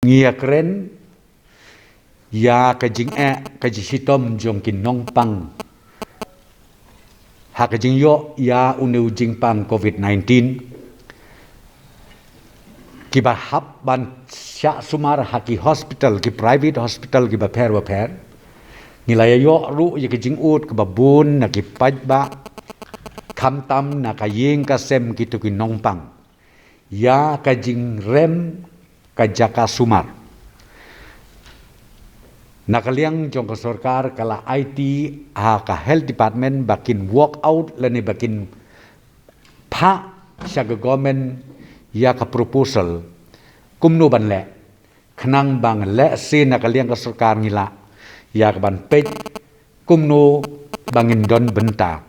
Ngia keren ya kajing kaji hitom jong kin nong pang ha kajing yo ya uneu jing pang COVID-19 kiba hap ban sya sumar haki hospital ki private hospital kiba per nilai yo ru ya kajing ut kiba bun na ki pajba kam tam na kayeng kasem kitu kin nong pang ya kajing rem kajaka sumar nakaliang jong sarkar kala IT ka health department bakin walk out lani bakin pa sa government ya ka proposal kumno ban le khnang bang le se nakaliang ka sarkar ngila ya ka ban pej kumno bangin don benta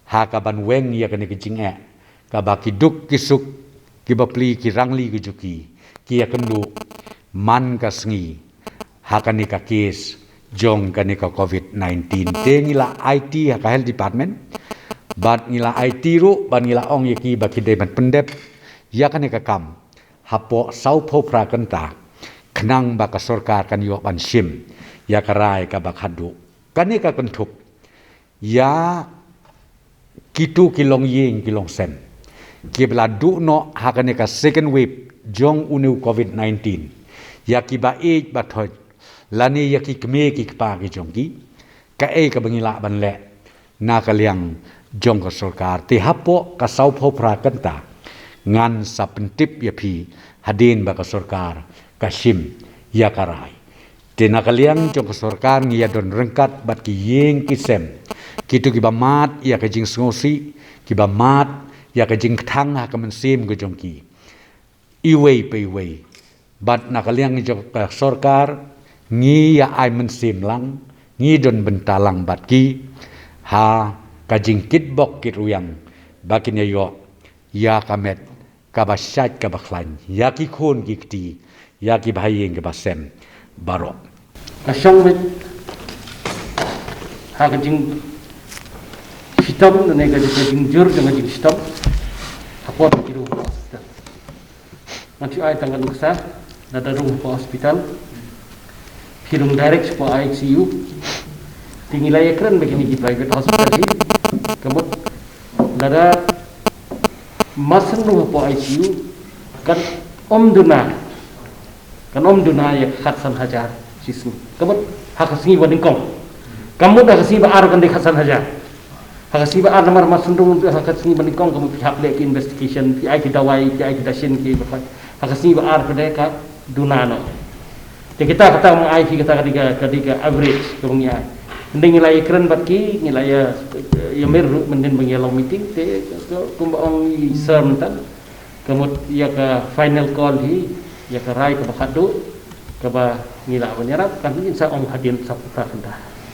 ha ka ban weng ya ka ni kijing ka bakiduk kisuk kibapli kirangli gujuki kia kendu man kasngi hakani ka case jong kani ka COVID-19 te ngila IT ka health department bat ngila IT ru ban ngila ong yaki bakide ban pendep ya kani ka kam hapo sau pho pra kanta khnang ba ka sarkar kan yo ban sim ya karai ka bakhadu kani ka kenthuk ya kitu kilong yeng kilong sem kibla du no hakani ka second wave jong uneu COVID-19 yaki ba bathoj lani yaki kme ki pa ki jongki ka ka bangila ban le na kaliang jong ka sarkar ti hapo ka sau pho pra kanta ngan sa pentip ya phi hadin ba ka sarkar ka sim ya karai ti na kaliang jong ka sarkar ngi ya don rengkat bat ki yeng ki sem kitu ki ba mat ya ka jing ngosi ki ba mat ya ka jing thang ha ka man sim ka jongki iway pe iway bat nakaliang jok sarkar ngi ya ai men sim lang ngi don bentalang bat ki ha kajing kit bok kit ruyang bakin yo ya kamet kabasyat kabaklan ya ki khon ki kti ya ki bhayeng ka basem baro asyong met ha kajing hitam ne kajing jur dengan kajing hitam apa kiru nanti ay tanggal uksa nadarung po hospital hirung direct po ICU tingilay ekran begini di private hospital hi kamot nada masan ru po ICU kan om duna ya khatsan hajar sisu kamot hakasngi wadingkong kamot hakasngi ba ar kan de khatsan hajar hakasngi ba ar namar masan ru hakasngi wadingkong kamot pihak le investigation pi ay dawai pi ay dasin ki ba hakasni ba ar pada ka dunano te kita kata meng ai kita kadika average kung ya nding nilai keren batki nilai ya meru menden bang meeting te kumbaong sermentan kamut ya ka final call hi ya ka rai ka bakado ka ba ngila banyarap kan insa ong hadin sa putra